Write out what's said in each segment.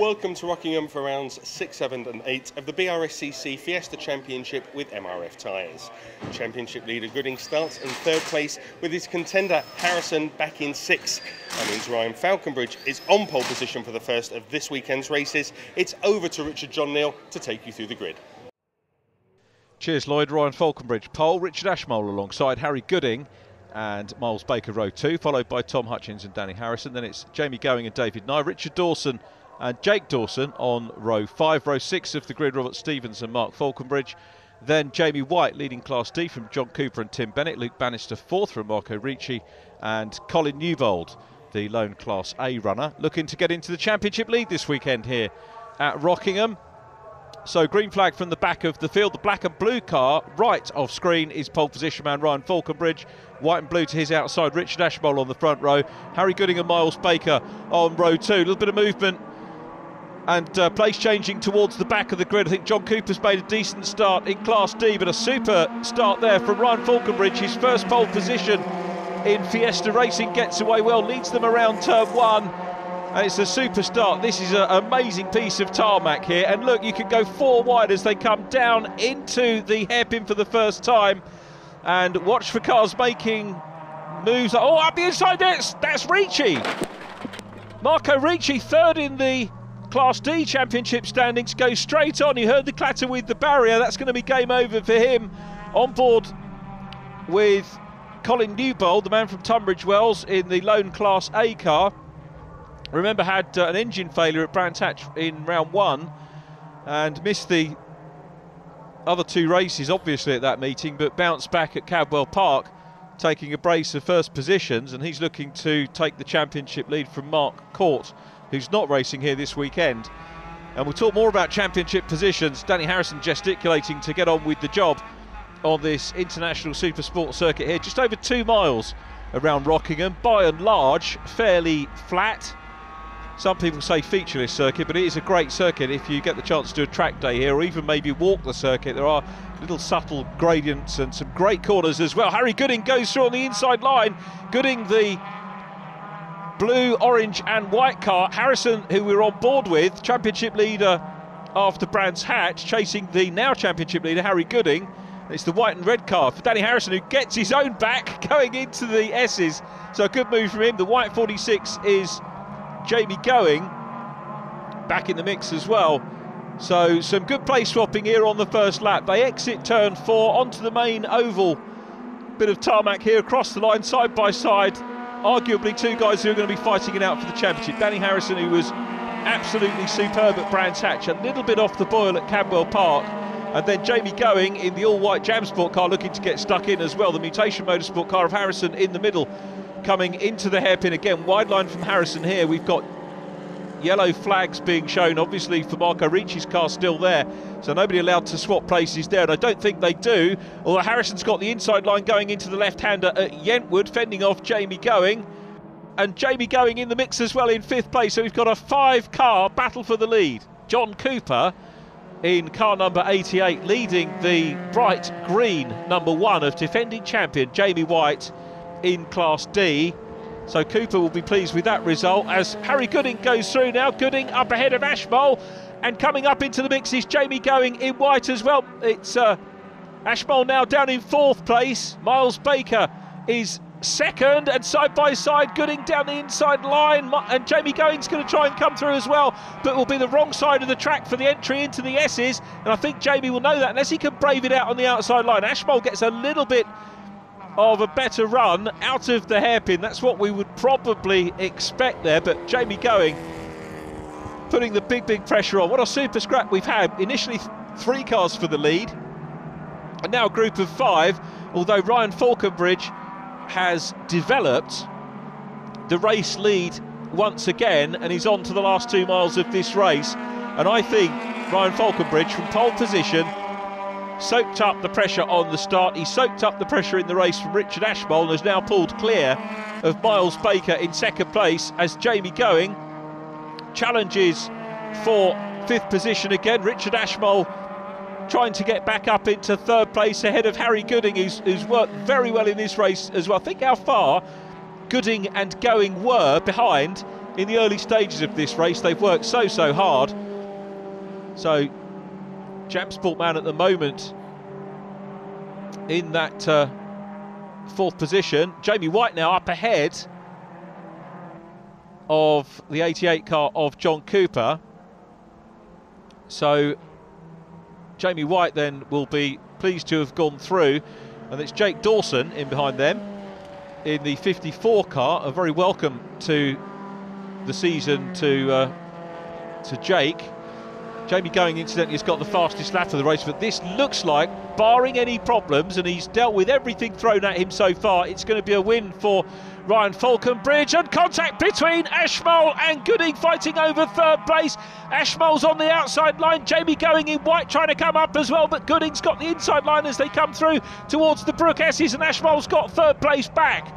welcome to Rockingham for rounds 6, 7 and 8 of the BRSCC Fiesta Championship with MRF Tyres. Championship leader Gooding starts in 3rd place with his contender Harrison back in 6th. That means Ryan Falconbridge is on pole position for the first of this weekend's races. It's over to Richard John Neal to take you through the grid. Cheers Lloyd. Ryan Falconbridge pole, Richard Ashmole alongside Harry Gooding and Miles Baker row 2, followed by Tom Hutchins and Danny Harrison. Then it's Jamie Going and David Nye, Richard Dawson and Jake Dawson on row 5. Row 6 of the grid, Robert Stevens and Mark Falconbridge. Then Jamie White leading Class D from John Cooper and Tim Bennett. Luke Bannister 4th from Marco Ricci, and Colin Newbold, the lone Class A runner, looking to get into the championship lead this weekend here at Rockingham. So green flag from the back of the field. The black and blue car right off screen is pole position man Ryan Falconbridge. White and blue to his outside, Richard Ashmole on the front row. Harry Gooding and Miles Baker on row 2. A little bit of movement and place changing towards the back of the grid. I think John Cooper's made a decent start in Class D, but a super start there from Ryan Falconbridge. His first pole position in Fiesta racing, gets away well, leads them around turn 1. And it's a super start. This is an amazing piece of tarmac here. And look, you can go 4 wide as they come down into the hairpin for the first time. And watch for cars making moves. Oh, up the inside, that's Ricci. Marco Ricci, 3rd in the Class D Championship standings, goes straight on. You heard the clatter with the barrier. That's going to be game over for him. On board with Colin Newbold, the man from Tunbridge Wells, in the lone Class A car. Remember, had an engine failure at Brands Hatch in round 1 and missed the other 2 races, obviously, at that meeting, but bounced back at Cadwell Park, taking a brace of first positions, and he's looking to take the championship lead from Mark Court, who's not racing here this weekend. And we'll talk more about championship positions. Danny Harrison gesticulating to get on with the job on this international super sport circuit here. Just over 2 miles around Rockingham, by and large fairly flat. Some people say featureless circuit, but it is a great circuit if you get the chance to do a track day here, or even maybe walk the circuit. There are little subtle gradients and some great corners as well. Harry Gooding goes through on the inside line. Gooding, the blue, orange and white car. Harrison, who we're on board with, championship leader after Brands Hatch, chasing the now championship leader Harry Gooding. It's the white and red car for Danny Harrison, who gets his own back going into the S's. So a good move from him. The white 46 is Jamie Going back in the mix as well. So some good place swapping here on the first lap. They exit turn 4 onto the main oval. Bit of tarmac here across the line, side by side. Arguably 2 guys who are going to be fighting it out for the championship. Danny Harrison, who was absolutely superb at Brands Hatch, a little bit off the boil at Cadwell Park. And then Jamie Going in the all-white Jam Sport car, looking to get stuck in as well. The Mutation Motorsport car of Harrison in the middle, coming into the hairpin again. Wide line from Harrison here. We've got yellow flags being shown, obviously, for Marco Ricci's car still there. So nobody allowed to swap places there, and I don't think they do. Although Harrison's got the inside line going into the left-hander at Yentwood, fending off Jamie Going. And Jamie Going in the mix as well in 5th place. So we've got a 5-car battle for the lead. John Cooper in car number 88, leading the bright green number 1 of defending champion Jamie White in Class D. So Cooper will be pleased with that result as Harry Gooding goes through now. Gooding up ahead of Ashmole, and coming up into the mix is Jamie Going in white as well. It's Ashmole now down in 4th place. Miles Baker is 2nd, and side by side Gooding down the inside line, and Jamie Going's going to try and come through as well, but will be the wrong side of the track for the entry into the S's, and I think Jamie will know that unless he can brave it out on the outside line. Ashmole gets a little bit of a better run out of the hairpin. That's what we would probably expect there, but Jamie Going putting the big pressure on. What a super scrap we've had. Initially 3 cars for the lead, and now a group of 5, although Ryan Falconbridge has developed the race lead once again, and he's on to the last 2 miles of this race. And I think Ryan Falconbridge from pole position soaked up the pressure on the start. He soaked up the pressure in the race from Richard Ashmole and has now pulled clear of Miles Baker in 2nd place as Jamie Going challenges for 5th position again. Richard Ashmole trying to get back up into 3rd place ahead of Harry Gooding, who's worked very well in this race as well. Think how far Gooding and Going were behind in the early stages of this race. They've worked so hard. So Jam Sport man at the moment in that 4th position. Jamie White now up ahead of the 88 car of John Cooper. So Jamie White then will be pleased to have gone through, and it's Jake Dawson in behind them in the 54 car. A very welcome to the season to Jake. Jamie Going incidentally has got the fastest lap of the race, but this looks like, barring any problems, and he's dealt with everything thrown at him so far, it's going to be a win for Ryan Falconbridge, and contact between Ashmole and Gooding fighting over 3rd place. Ashmole's on the outside line, Jamie Going in white trying to come up as well, but Gooding's got the inside line as they come through towards the Brook S's, and Ashmole's got 3rd place back.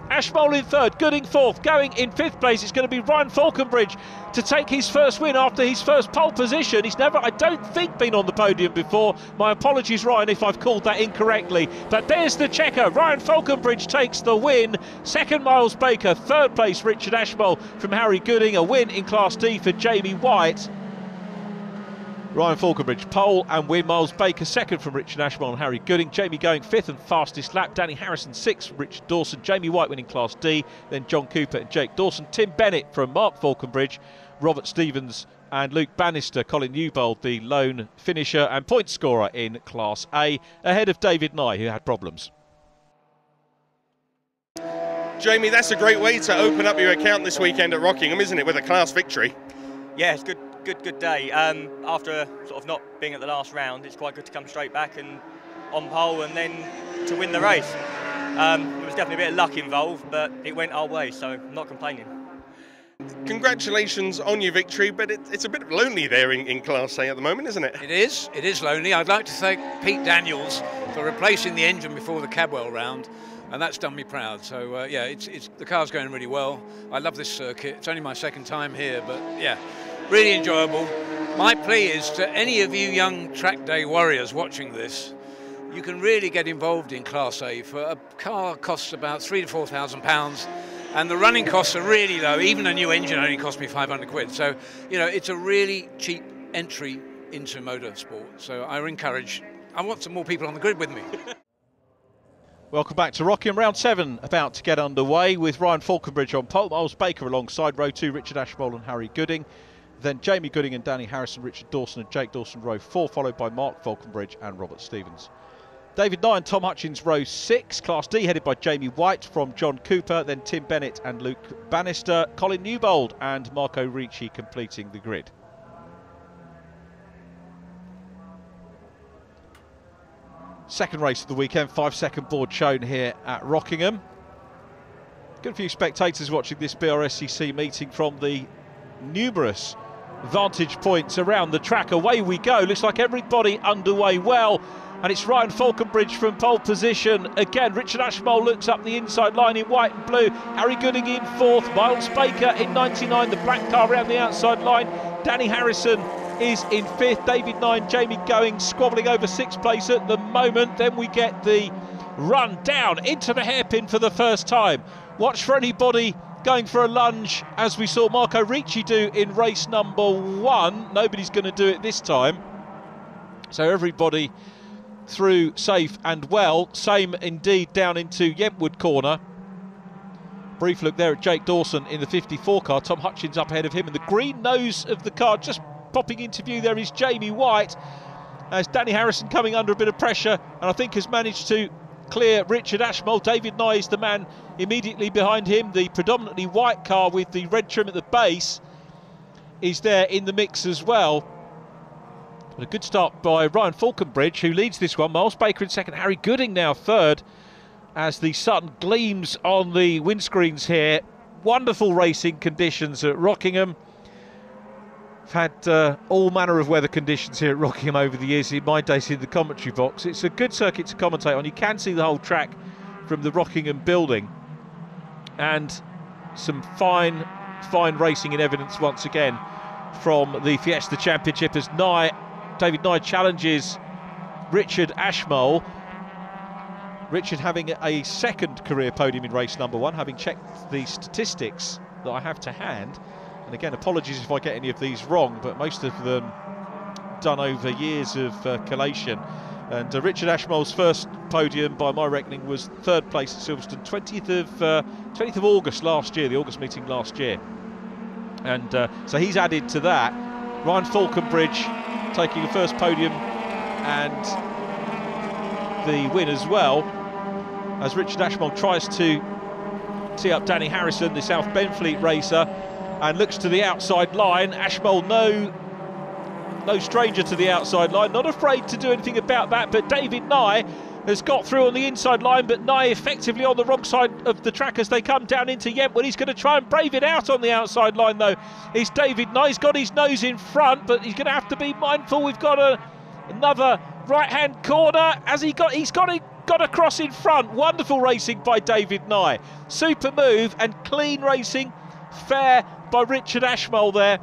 Ashmole in 3rd, Gooding 4th, Going in 5th place. It's going to be Ryan Falconbridge to take his first win after his first pole position. He's never, I don't think, been on the podium before. My apologies, Ryan, if I've called that incorrectly. But there's the checker. Ryan Falconbridge takes the win. 2nd, Miles Baker. 3rd place, Richard Ashmole from Harry Gooding. A win in Class D for Jamie White. Ryan Falconbridge pole and win. Miles Baker 2nd from Richard Ashmole and Harry Gooding. Jamie Going 5th and fastest lap. Danny Harrison 6th from Richard Dawson. Jamie White winning Class D. Then John Cooper and Jake Dawson. Tim Bennett from Mark Falconbridge. Robert Stevens and Luke Bannister. Colin Newbold the lone finisher and point scorer in Class A, ahead of David Nye, who had problems. Jamie, that's a great way to open up your account this weekend at Rockingham, isn't it, with a class victory? Yeah, it's good day. After sort of not being at the last round, it's quite good to come straight back and on pole and then to win the race. There was definitely a bit of luck involved, but it went our way, so I'm not complaining. Congratulations on your victory, but it's a bit lonely there in Class A at the moment, isn't it? It is lonely. I'd like to thank Pete Daniels for replacing the engine before the Cadwell round, and that's done me proud. So yeah, the car's going really well. I love this circuit. It's only my 2nd time here, but yeah, really enjoyable. My plea is to any of you young track day warriors watching this, you can really get involved in Class A. For a car costs about £3,000 to £4,000, and the running costs are really low. Even a new engine only cost me 500 quid. So, you know, it's a really cheap entry into motorsport. So I want some more people on the grid with me. Welcome back to Rockingham. Round 7 about to get underway with Ryan Falconbridge on pole. Miles Baker alongside row 2, Richard Ashmole and Harry Gooding. Then Jamie Gooding and Danny Harrison, Richard Dawson and Jake Dawson row 4, followed by Mark Falconbridge and Robert Stevens. David Nye and Tom Hutchins row 6, Class D headed by Jamie White from John Cooper, then Tim Bennett and Luke Bannister, Colin Newbold and Marco Ricci completing the grid. Second race of the weekend, 5-second board shown here at Rockingham. Good few spectators watching this BRSCC meeting from the numerous vantage points around the track. Away we go. Looks like everybody underway well. And it's Ryan Falconbridge from pole position. Again, Richard Ashmole looks up the inside line in white and blue. Harry Gooding in 4th. Miles Baker in 99. The black car around the outside line. Danny Harrison is in 5th. David Nye and Jamie Going squabbling over 6th place at the moment. Then we get the run down into the hairpin for the first time. Watch for anybody going for a lunge, as we saw Marco Ricci do in race number 1. Nobody's going to do it this time. So everybody through safe and well. Same indeed down into Yentwood corner. Brief look there at Jake Dawson in the 54 car. Tom Hutchins up ahead of him, and the green nose of the car just popping into view there is Jamie White, as Danny Harrison coming under a bit of pressure and I think has managed to clear Richard Ashmole. David Nye is the man immediately behind him. The predominantly white car with the red trim at the base is there in the mix as well. But a good start by Ryan Falconbridge, who leads this one. Miles Baker in 2nd, Harry Gooding now 3rd, as the sun gleams on the windscreens here. Wonderful racing conditions at Rockingham. I've had all manner of weather conditions here at Rockingham over the years, in my days in the commentary box. It's a good circuit to commentate on. You can see the whole track from the Rockingham building, and some fine racing in evidence once again from the Fiesta Championship, as David Nye challenges Richard Ashmole. Richard having a 2nd career podium in race number 1, having checked the statistics that I have to hand, and again, apologies if I get any of these wrong, but most of them done over years of collation. And Richard Ashmole's first podium, by my reckoning, was 3rd place at Silverstone, 20th of August last year, the August meeting last year. And so he's added to that. Ryan Falconbridge taking a first podium and the win as well, as Richard Ashmole tries to tee up Danny Harrison, the South Benfleet racer, and looks to the outside line. Ashmole no stranger to the outside line, not afraid to do anything about that, but David Nye has got through on the inside line, but Nye effectively on the wrong side of the track as they come down into Yentwood. He's going to try and brave it out on the outside line though. It's David Nye. He's got his nose in front, but he's going to have to be mindful. We've got another right-hand corner as he's got across in front. Wonderful racing by David Nye. Super move and clean racing. Fair by Richard Ashmole there.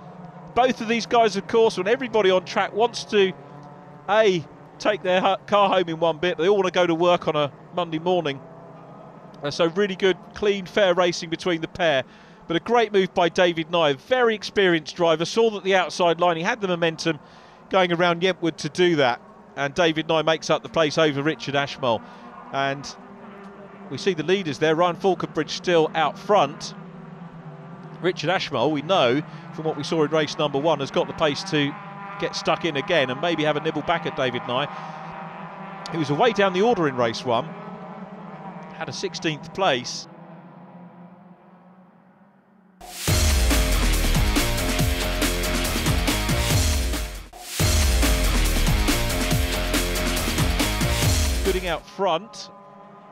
Both of these guys, of course, when everybody on track wants to take their car home in one bit, they all want to go to work on a Monday morning. So really good, clean, fair racing between the pair. But a great move by David Nye, very experienced driver, saw that the outside line, he had the momentum going around Yentwood to do that. And David Nye makes up the place over Richard Ashmole. And we see the leaders there, Ryan Falconbridge still out front. Richard Ashmole, we know from what we saw in race number 1, has got the pace to get stuck in again and maybe have a nibble back at David Nye. He was away down the order in race 1, had a 16th place. Gooding out front,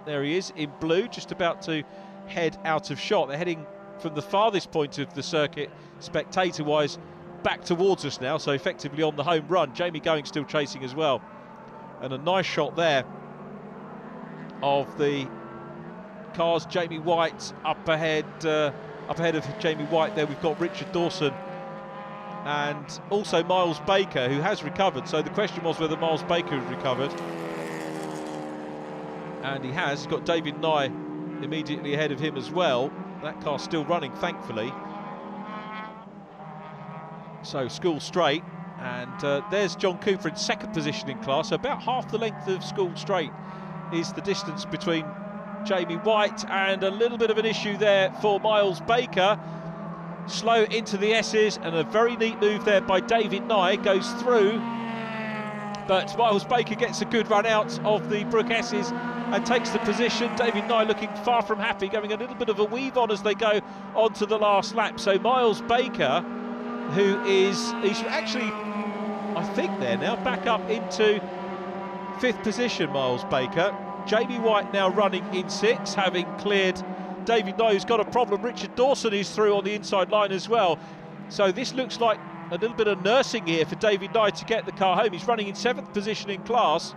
there he is in blue, just about to head out of shot. They're heading from the farthest point of the circuit, spectator-wise, back towards us now, so effectively on the home run. Jamie Going still chasing as well. And a nice shot there of the cars. Jamie White up ahead of Jamie White there. We've got Richard Dawson and also Miles Baker, who has recovered. So the question was whether Miles Baker has recovered. And he has. He's got David Nye immediately ahead of him as well. That car's still running, thankfully. So School Straight, and there's John Cooper in 2nd position in class. So about half the length of School Straight is the distance between Jamie White, and a little bit of an issue there for Miles Baker. Slow into the S's, and a very neat move there by David Nye, goes through. But Miles Baker gets a good run out of the Brook S's and takes the position. David Nye looking far from happy, going a little bit of a weave on as they go onto the last lap. So Miles Baker, he's actually, I think they're now back up into 5th position, Miles Baker. Jamie White now running in 6th, having cleared David Nye, who's got a problem. Richard Dawson is through on the inside line as well. So this looks like a little bit of nursing here for David Nye to get the car home. He's running in 7th position in class,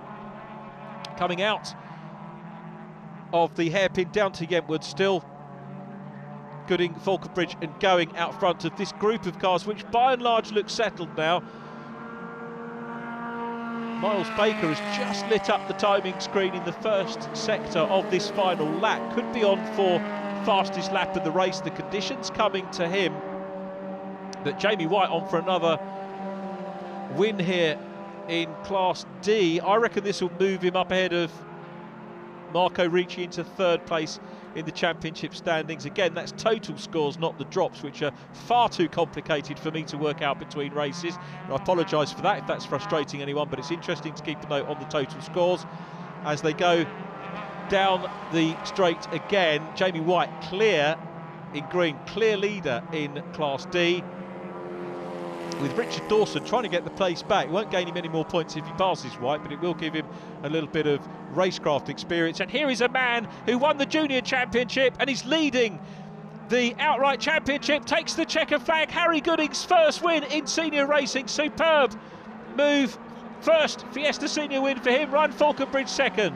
coming out of the hairpin down to Yentwood. Still Gooding, Falconbridge and Going out front of this group of cars, which by and large looks settled now. Miles Baker has just lit up the timing screen in the first sector of this final lap. Could be on for fastest lap of the race. The conditions coming to him. But Jamie White on for another win here in Class D. I reckon this will move him up ahead of Marco Ricci into 3rd place in the championship standings. Again, that's total scores, not the drops, which are far too complicated for me to work out between races. And I apologise for that if that's frustrating anyone, but it's interesting to keep a note on the total scores as they go down the straight again. Jamie White clear in green, clear leader in Class D, with Richard Dawson trying to get the place back. It won't gain him any more points if he passes White, but it will give him a little bit of racecraft experience. And here is a man who won the Junior Championship and is leading the outright championship, takes the checker flag. Harry Gooding's first win in senior racing. Superb move. First Fiesta Senior win for him. Ryan Falconbridge 2nd.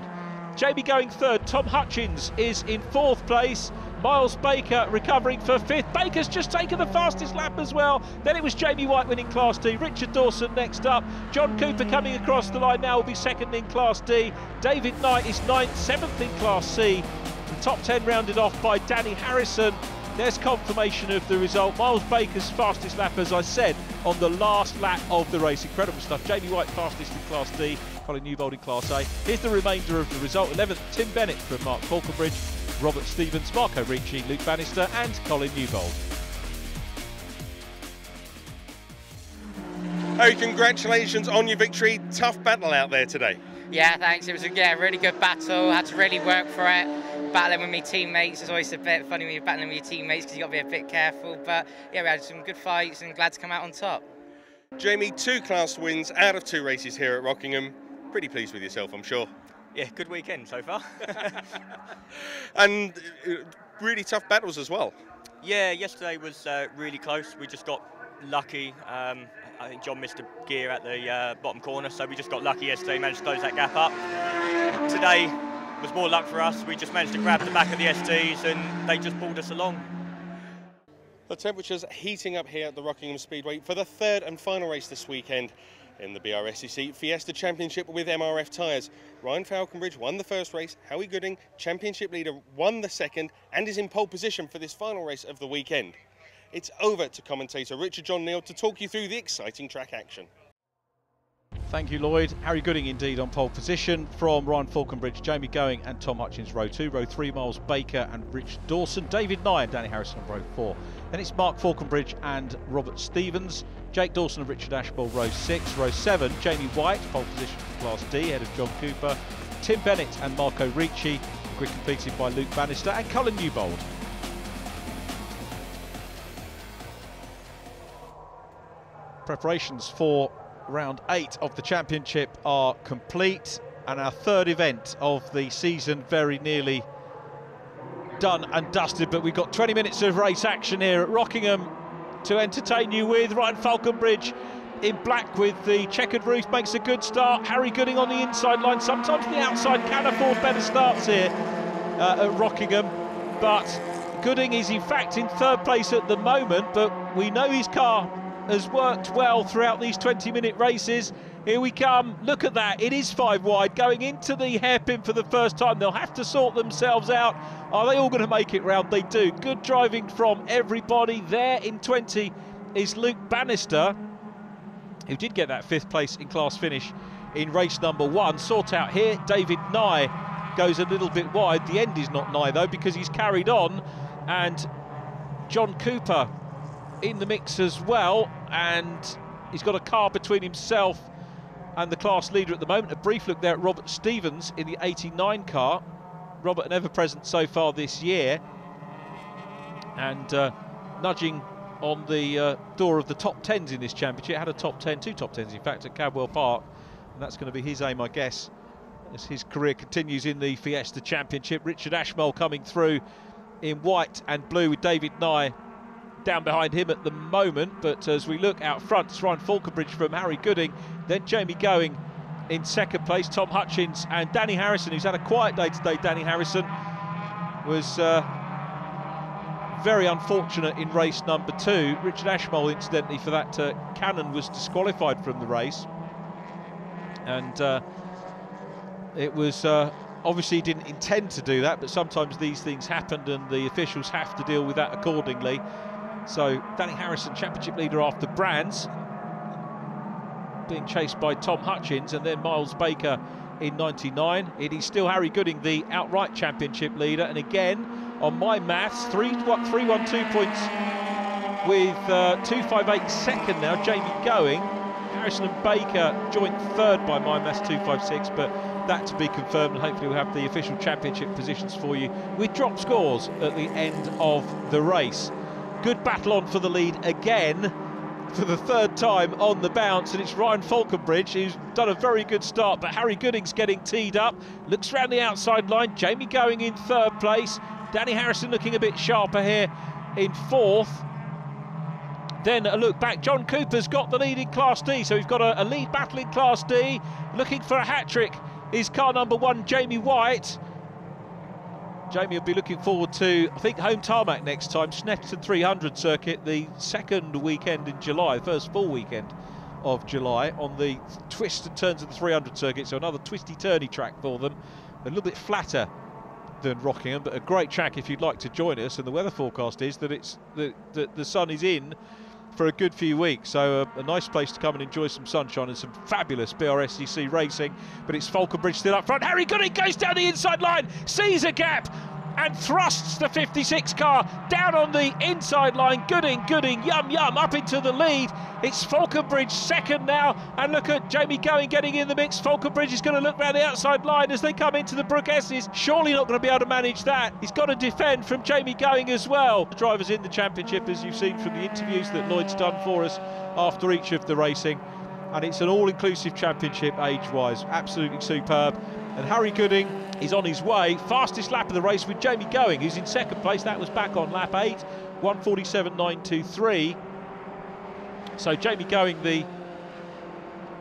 Jamie Going 3rd. Tom Hutchins is in 4th place. Miles Baker recovering for 5th. Baker's just taken the fastest lap as well. Then it was Jamie White winning Class D. Richard Dawson next up. John Cooper coming across the line now will be 2nd in Class D. David Knight is 9th, 7th in Class C. The top 10 rounded off by Danny Harrison there's confirmation of the result. Miles Baker's fastest lap, as I said, on the last lap of the race. Incredible stuff. Jamie White fastest in Class D, Colin Newbold in Class A. Here's the remainder of the result. 11th, Tim Bennett from Mark Falconbridge, Robert Stevens, Marco Ricci, Luke Bannister and Colin Newbold. Oh, congratulations on your victory. Tough battle out there today. Yeah, thanks. It was a really good battle. I had to really work for it. Battling with my teammates is always a bit funny when you're battling with your teammates because you've got to be a bit careful. But yeah, we had some good fights and glad to come out on top. Jamie, 2 class wins out of 2 races here at Rockingham. Pretty pleased with yourself, I'm sure. Yeah, good weekend so far. And really tough battles as well. Yeah, yesterday was really close. We just got lucky. I think John missed a gear at the bottom corner, so we just got lucky yesterday, managed to close that gap up. Today was more luck for us. We just managed to grab the back of the STs and they just pulled us along. The temperature's heating up here at the Rockingham Speedway for the 3rd and final race this weekend in the BRSCC Fiesta Championship with MRF Tyres. Ryan Falconbridge won the first race. Howie Gooding, championship leader, won the second and is in pole position for this final race of the weekend. It's over to commentator Richard John Neal to talk you through the exciting track action. Thank you, Lloyd. Harry Gooding indeed on pole position from Ryan Falconbridge, Jamie Going and Tom Hutchins row 2. Row 3, Miles Baker and Rich Dawson. David Nye and Danny Harrison on row 4. Then it's Mark Falconbridge and Robert Stevens. Jake Dawson and Richard Ashmole row 6. Row 7, Jamie White, pole position for Class D, ahead of John Cooper. Tim Bennett and Marco Ricci, quick completed by Luke Bannister and Colin Newbold. Preparations for round 8 of the championship are complete, and our 3rd event of the season very nearly done and dusted. But we've got 20 minutes of race action here at Rockingham to entertain you with. Ryan Falconbridge in black with the checkered roof makes a good start. Harry Gooding on the inside line. Sometimes the outside can afford better starts here at Rockingham, but Gooding is in fact in 3rd place at the moment, but we know his car has worked well throughout these 20-minute races. Here we come. Look at that. It is 5 wide going into the hairpin for the first time. They'll have to sort themselves out. Are they all going to make it round? They do. Good driving from everybody. There in 20 is Luke Bannister, who did get that 5th place in class finish in race number 1. Sort out here. David Nye goes a little bit wide. The end is not Nye though, because he's carried on, and John Cooper in the mix as well, and he's got a car between himself and the class leader at the moment. A brief look there at Robert Stevens in the 89 car. Robert, an ever-present so far this year, and nudging on the door of the top 10s in this championship. Had a top 10, 2 top 10s in fact, at Cadwell Park, and that's going to be his aim, I guess, as his career continues in the Fiesta Championship. Richard Ashmole coming through in white and blue with David Nye down behind him at the moment. But as we look out front, it's Ryan Falconbridge from Harry Gooding, then Jamie Going in 2nd place, Tom Hutchins and Danny Harrison, who's had a quiet day today. Danny Harrison was very unfortunate in race number 2. Richard Ashmole, incidentally, for that cannon, was disqualified from the race, and it was obviously he didn't intend to do that, but sometimes these things happen and the officials have to deal with that accordingly. So Danny Harrison, championship leader after Brands, being chased by Tom Hutchins, and then Miles Baker in 99. It is still Harry Gooding, the outright championship leader, and again, on my maths, 312 points with 258 second now, Jamie Going. Harrison and Baker joint 3rd by my maths, 256, but that to be confirmed, and hopefully we'll have the official championship positions for you with drop scores at the end of the race. Good battle on for the lead again for the 3rd time on the bounce, and it's Ryan Falconbridge who's done a very good start, but Harry Gooding's getting teed up, looks round the outside line. Jamie Going in 3rd place, Danny Harrison looking a bit sharper here in 4th. Then a look back, John Cooper's got the lead in Class D, so we've got a lead battle in Class D. Looking for a hat-trick is car number 1, Jamie White. Jamie will be looking forward to, I think, home tarmac next time, Snetterton 300 circuit, the 2nd weekend in July, the first full weekend of July, on the twists and turns of the 300 circuit, so another twisty-turny track for them, a little bit flatter than Rockingham, but a great track if you'd like to join us. And the weather forecast is that the sun is in for a good few weeks, so a nice place to come and enjoy some sunshine and some fabulous BRSCC racing. But it's Falconbridge still up front. Harry Gooding goes down the inside line, sees a gap and thrusts the 56 car down on the inside line. Gooding, yum up into the lead. It's Falconbridge second now, and look at Jamie Going getting in the mix. Falconbridge is going to look round the outside line as they come into the Brook S's. Surely not going to be able to manage that. He's got to defend from Jamie Going as well. The drivers in the championship, as you've seen from the interviews that Lloyd's done for us after each of the racing, and it's an all-inclusive championship age-wise, absolutely superb. And Harry Gooding is on his way, fastest lap of the race with Jamie Going, who's in second place. That was back on lap 8, 1:47.923. So Jamie Going, the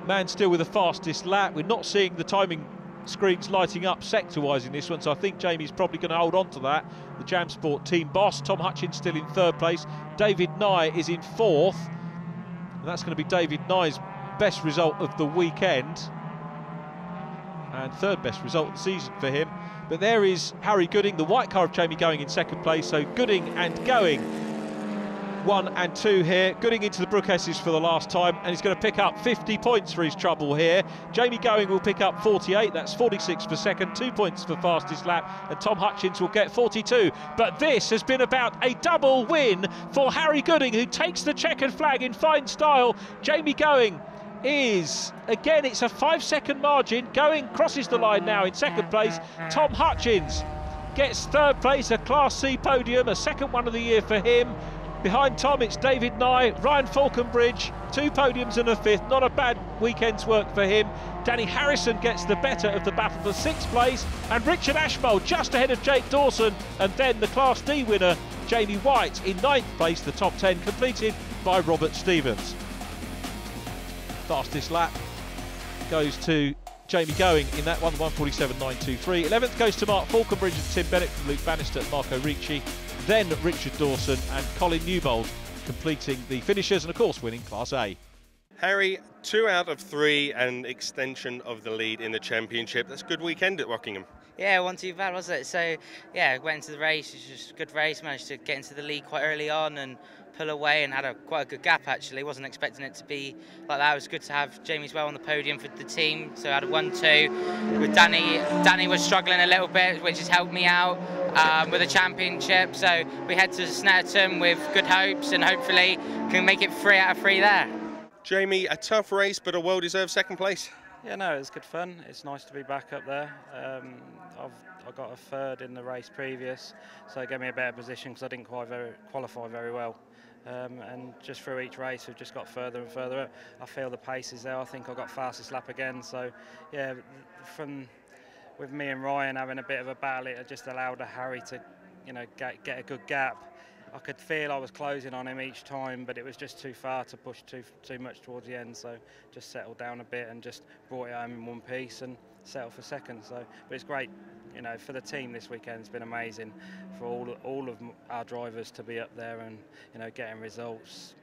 man still with the fastest lap. We're not seeing the timing screens lighting up sector-wise in this one, so I think Jamie's probably going to hold on to that. The Jam Sport team boss, Tom Hutchins, still in third place. David Nye is in fourth, and that's going to be David Nye's best result of the weekend and third best result of the season for him. But there is Harry Gooding, the white car of Jamie Going in second place. So Gooding and Going 1 and 2 here. Gooding into the Brook S's for the last time, and he's going to pick up 50 points for his trouble here. Jamie Going will pick up 48, that's 46 for second, 2 points for fastest lap, and Tom Hutchins will get 42. But this has been about a double win for Harry Gooding, who takes the checkered flag in fine style. Jamie Going is, again, it's a 5-second margin. Going crosses the line now in second place. Tom Hutchins gets third place, a Class C podium, a second one of the year for him. Behind Tom, it's David Nye, Ryan Falconbridge, 2 podiums and a 5th. Not a bad weekend's work for him. Danny Harrison gets the better of the battle for 6th place, and Richard Ashmole just ahead of Jake Dawson, and then the Class D winner, Jamie White, in 9th place. The top 10 completed by Robert Stevens. Fastest lap goes to Jamie Going in that one, 1:47.923. 11th goes to Mark Falconbridge and Tim Bennett from Luke Bannister and Marco Ricci. Then Richard Dawson and Colin Newbold completing the finishers, and of course winning Class A. Harry, 2 out of 3 and extension of the lead in the championship. That's a good weekend at Rockingham. Yeah, it wasn't too bad, was it? So, yeah, went into the race. It was just a good race. Managed to get into the lead quite early on and pull away, and had quite a good gap, actually. Wasn't expecting it to be like that. It was good to have Jamie as well on the podium for the team. So I had a 1-2 with Danny. Danny was struggling a little bit, which has helped me out with the championship. So we head to Snetterton with good hopes, and hopefully can make it 3 out of 3 there. Jamie, a tough race, but a well-deserved second place. Yeah, no, it was good fun. It's nice to be back up there. I got a 3rd in the race previous, so it gave me a better position because I didn't qualify very well. And just through each race, we've just got further and further up. I feel the pace is there. I think I got fastest lap again. So, yeah, with me and Ryan having a bit of a battle, it just allowed Harry to, get a good gap. I could feel I was closing on him each time, but it was just too far to push too much towards the end. So just settled down a bit and just brought it home in one piece and settled for second. So, but it's great, for the team this weekend. It's been amazing for all of our drivers to be up there and getting results.